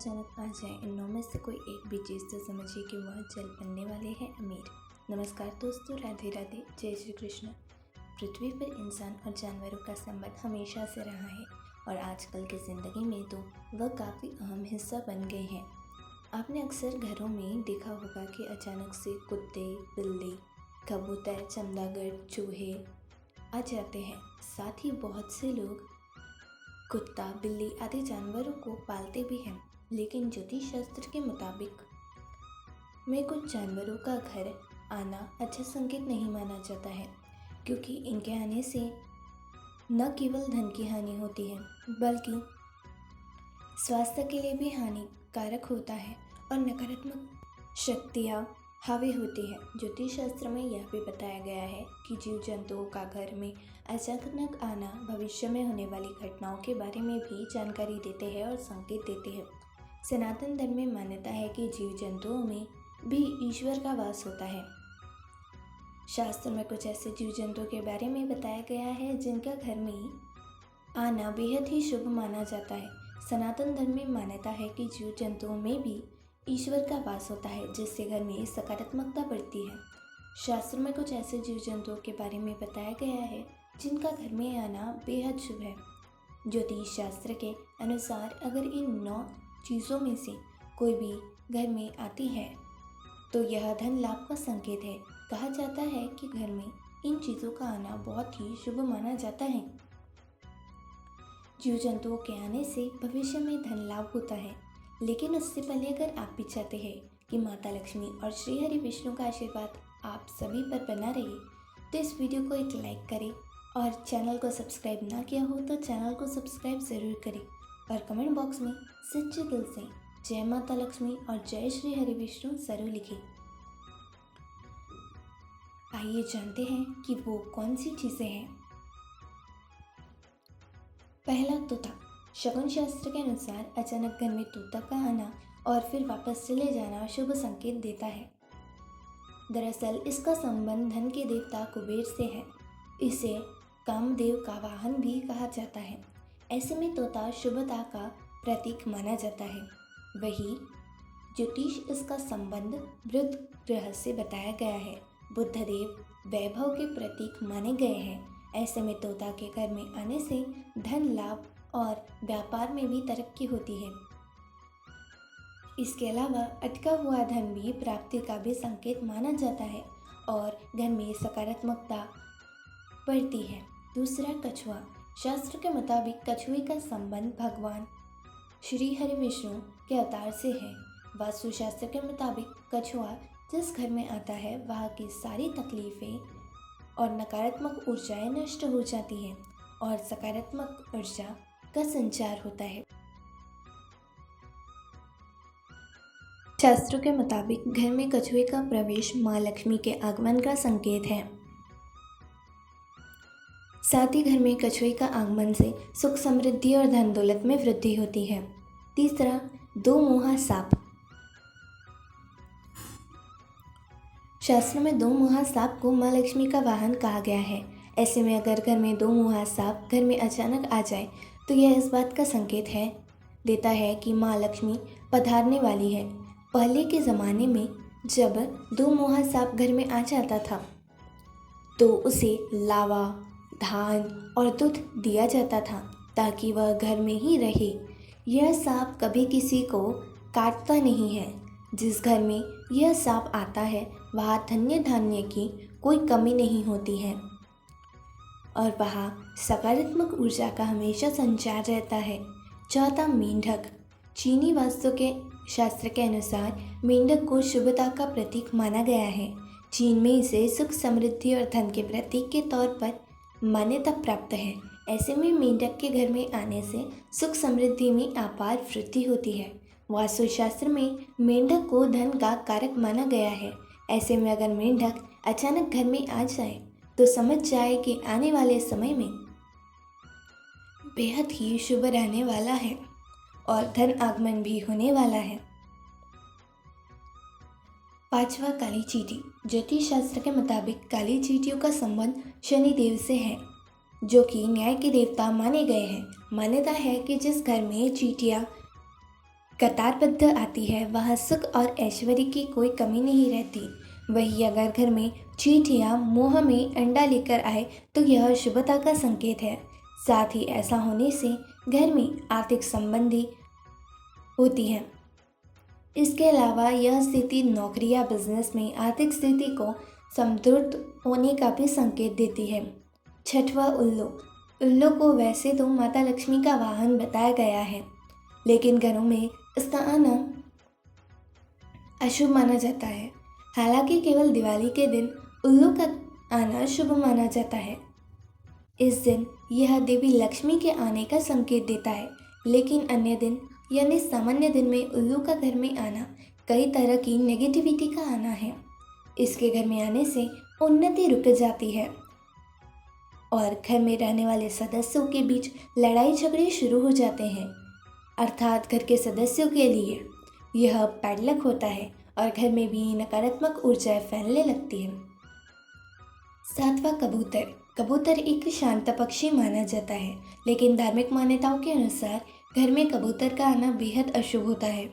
अचानक आ जाए इनमें में से कोई एक भी चीज़, तो समझिए कि वह जल बनने वाले हैं अमीर। नमस्कार दोस्तों, राधे राधे, जय श्री कृष्ण। पृथ्वी पर इंसान और जानवरों का संबंध हमेशा से रहा है और आजकल की ज़िंदगी में तो वह काफ़ी अहम हिस्सा बन गए हैं। आपने अक्सर घरों में देखा होगा कि अचानक से कुत्ते, बिल्ली, कबूतर, चमगादड़, चूहे आ जाते हैं। साथ ही बहुत से लोग कुत्ता, बिल्ली आदि जानवरों को पालते भी हैं, लेकिन ज्योतिष शास्त्र के मुताबिक में कुछ जानवरों का घर आना अच्छा संकेत नहीं माना जाता है, क्योंकि इनके आने से न केवल धन की हानि होती है बल्कि स्वास्थ्य के लिए भी हानिकारक होता है और नकारात्मक शक्तियाँ हावी होती है। ज्योतिष शास्त्र में यह भी बताया गया है कि जीव जंतुओं का घर में अचानक आना भविष्य में होने वाली घटनाओं के बारे में भी जानकारी देते हैं और संकेत देते हैं। सनातन धर्म में मान्यता है कि जीव जंतुओं में भी ईश्वर का वास होता है। शास्त्र में कुछ ऐसे जीव जंतुओं के बारे में बताया गया है जिनका घर में आना बेहद ही शुभ माना जाता है। सनातन धर्म में मान्यता है कि जीव जंतुओं में भी ईश्वर का वास होता है, जिससे घर में सकारात्मकता बढ़ती है। शास्त्र में कुछ ऐसे जीव जंतुओं के बारे में बताया गया है जिनका घर में आना बेहद शुभ है। ज्योतिष शास्त्र के अनुसार अगर इन 9 चीज़ों में से कोई भी घर में आती है तो यह धन लाभ का संकेत है। कहा जाता है कि घर में इन चीज़ों का आना बहुत ही शुभ माना जाता है। जीव जंतुओं के आने से भविष्य में धन लाभ होता है, लेकिन उससे पहले अगर आप भी चाहते हैं कि माता लक्ष्मी और श्री हरि विष्णु का आशीर्वाद आप सभी पर बना रहे, तो इस वीडियो को एक लाइक करें और चैनल को सब्सक्राइब ना किया हो तो चैनल को सब्सक्राइब ज़रूर करें और कमेंट बॉक्स में सच्चे दिल से जय माता लक्ष्मी और जय श्री हरि विष्णु ज़रूर लिखें। आइए जानते हैं कि वो कौन सी चीज़ें हैं। पहला, तोता। शगुन शास्त्र के अनुसार अचानक घर में तोता का आना और फिर वापस चले जाना शुभ संकेत देता है। दरअसल इसका संबंध धन के देवता कुबेर से है। इसे कामदेव का वाहन भी कहा जाता है। ऐसे में तोता शुभता का प्रतीक माना जाता है। वही ज्योतिष इसका संबंध बुध ग्रह से बताया गया है। बुधदेव वैभव के प्रतीक माने गए हैं। ऐसे में तोता के घर में आने से धन लाभ और व्यापार में भी तरक्की होती है। इसके अलावा अटका हुआ धन भी प्राप्ति का भी संकेत माना जाता है और घर में सकारात्मकता बढ़ती है। दूसरा, कछुआ। शास्त्र के मुताबिक कछुए का संबंध भगवान श्री हरि विष्णु के अवतार से है। वास्तु शास्त्र के मुताबिक कछुआ जिस घर में आता है वहाँ की सारी तकलीफें और नकारात्मक ऊर्जाएं नष्ट हो जाती हैं और सकारात्मक ऊर्जा का संचार होता है। शास्त्रों के मुताबिक घर में कछुए का प्रवेश माँ लक्ष्मी के आगमन का संकेत है। साथ ही घर में कछुए का आगमन से सुख समृद्धि और धन दौलत में वृद्धि होती है। तीसरा, दो मुहा सांप। शास्त्र में दो मुहा सांप को माँ लक्ष्मी का वाहन कहा गया है। ऐसे में अगर घर में दो मुहा सांप घर में अचानक आ जाए तो यह इस बात का संकेत देता है कि माँ लक्ष्मी पधारने वाली है। पहले के ज़माने में जब दो मुहा सांप घर में आ जाता था तो उसे लावा, धान और दूध दिया जाता था ताकि वह घर में ही रहे। यह सांप कभी किसी को काटता नहीं है। जिस घर में यह सांप आता है वहाँ धन्य धान्य की कोई कमी नहीं होती है और वहाँ सकारात्मक ऊर्जा का हमेशा संचार रहता है। चौथा, मेंढक। चीनी वास्तु के शास्त्र के अनुसार मेंढक को शुभता का प्रतीक माना गया है। चीन में इसे सुख समृद्धि और धन के प्रतीक के तौर पर मान्यता प्राप्त है। ऐसे में मेंढक के घर में आने से सुख समृद्धि में अपार वृद्धि होती है। वास्तु शास्त्र में मेंढक को धन का कारक माना गया है। ऐसे में अगर मेंढक अचानक घर में आ जाए तो समझ जाए कि आने वाले समय में बेहद ही शुभ रहने वाला है और धन आगमन भी होने वाला है। पांचवा, काली चींटी। ज्योतिष शास्त्र के मुताबिक काली चींटियों का संबंध शनि देव से है, जो कि न्याय के देवता माने गए हैं। मान्यता है कि जिस घर में चींटियां कतारबद्ध आती है, वहाँ सुख और ऐश्वर्य की कोई कमी नहीं रहती। वही अगर घर में चींट या मोह में अंडा लेकर आए तो यह शुभता का संकेत है। साथ ही ऐसा होने से घर में आर्थिक संबंधी होती है। इसके अलावा यह स्थिति नौकरी या बिजनेस में आर्थिक स्थिति को समृद्ध होने का भी संकेत देती है। छठवां, उल्लू। उल्लू को वैसे तो माता लक्ष्मी का वाहन बताया गया है, लेकिन घरों में इसका आना अशुभ माना जाता है। हालांकि केवल दिवाली के दिन उल्लू का आना शुभ माना जाता है। इस दिन यह देवी लक्ष्मी के आने का संकेत देता है, लेकिन अन्य दिन यानी सामान्य दिन में उल्लू का घर में आना कई तरह की नेगेटिविटी का आना है। इसके घर में आने से उन्नति रुक जाती है और घर में रहने वाले सदस्यों के बीच लड़ाई झगड़े शुरू हो जाते हैं। अर्थात घर के सदस्यों के लिए यह पैडलक होता है और घर में भी नकारात्मक ऊर्जाएं फैलने लगती है। सातवां, कबूतर। कबूतर एक शांत पक्षी माना जाता है, लेकिन धार्मिक मान्यताओं के अनुसार घर में कबूतर का आना बेहद अशुभ होता है।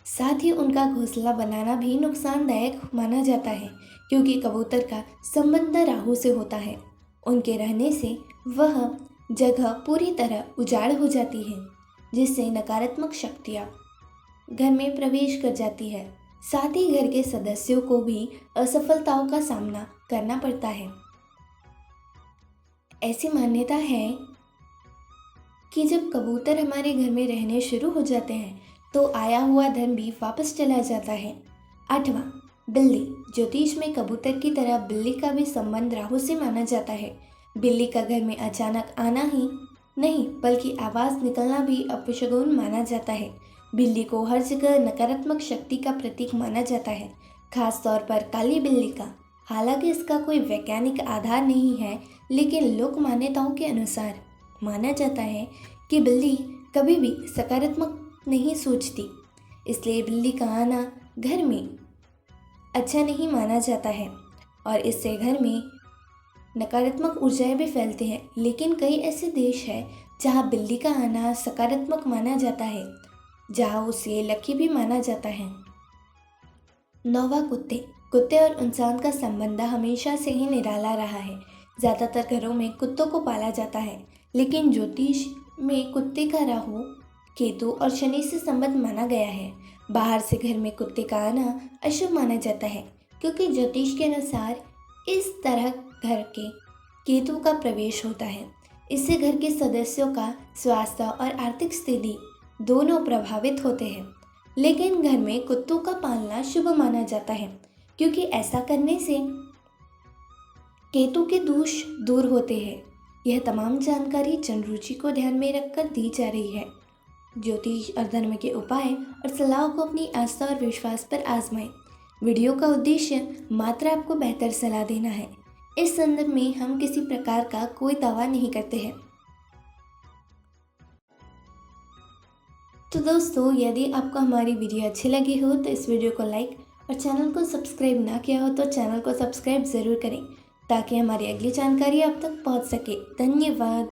साथ ही उनका घोंसला बनाना भी नुकसानदायक माना जाता है, क्योंकि कबूतर का संबंध राहु से होता है। उनके रहने से वह जगह पूरी तरह उजाड़ हो जाती है, जिससे नकारात्मक शक्तियाँ घर में प्रवेश कर जाती है। साथ ही घर के सदस्यों को भी असफलताओं का सामना करना पड़ता है। ऐसी मान्यता है कि जब कबूतर हमारे घर में रहने शुरू हो जाते हैं तो आया हुआ धन भी वापस चला जाता है। आठवां, बिल्ली। ज्योतिष में कबूतर की तरह बिल्ली का भी संबंध राहु से माना जाता है। बिल्ली का घर में अचानक आना ही नहीं बल्कि आवाज़ निकलना भी अपशगुन माना जाता है। बिल्ली को हर जगह नकारात्मक शक्ति का प्रतीक माना जाता है, खास तौर पर काली बिल्ली का। हालांकि इसका कोई वैज्ञानिक आधार नहीं है, लेकिन लोक मान्यताओं के अनुसार माना जाता है कि बिल्ली कभी भी सकारात्मक नहीं सोचती, इसलिए बिल्ली का आना घर में अच्छा नहीं माना जाता है और इससे घर में नकारात्मक ऊर्जाएं भी फैलती हैं। लेकिन कई ऐसे देश हैं जहां बिल्ली का आना सकारात्मक माना जाता है, जहां उसे लकी भी माना जाता है। नौवां, कुत्ते। कुत्ते और इंसान का संबंध हमेशा से ही निराला रहा है। ज़्यादातर घरों में कुत्तों को पाला जाता है, लेकिन ज्योतिष में कुत्ते का राहु, केतु और शनि से संबंध माना गया है। बाहर से घर में कुत्ते का आना अशुभ माना जाता है, क्योंकि ज्योतिष के अनुसार इस तरह घर के केतु का प्रवेश होता है। इससे घर के सदस्यों का स्वास्थ्य और आर्थिक स्थिति दोनों प्रभावित होते हैं। लेकिन घर में कुत्तों का पालना शुभ माना जाता है, क्योंकि ऐसा करने से केतु के दोष दूर होते हैं। यह तमाम जानकारी जनरुचि को ध्यान में रखकर दी जा रही है। ज्योतिष और धर्म के उपाय और सलाह को अपनी आस्था और विश्वास पर आजमाएं। वीडियो का उद्देश्य मात्र आपको बेहतर सलाह देना है। इस संदर्भ में हम किसी प्रकार का कोई दावा नहीं करते हैं। तो दोस्तों, यदि आपको हमारी वीडियो अच्छी लगी हो तो इस वीडियो को लाइक और चैनल को सब्सक्राइब ना किया हो तो चैनल को सब्सक्राइब ज़रूर करें, ताकि हमारी अगली जानकारी आप तक पहुंच सके। धन्यवाद।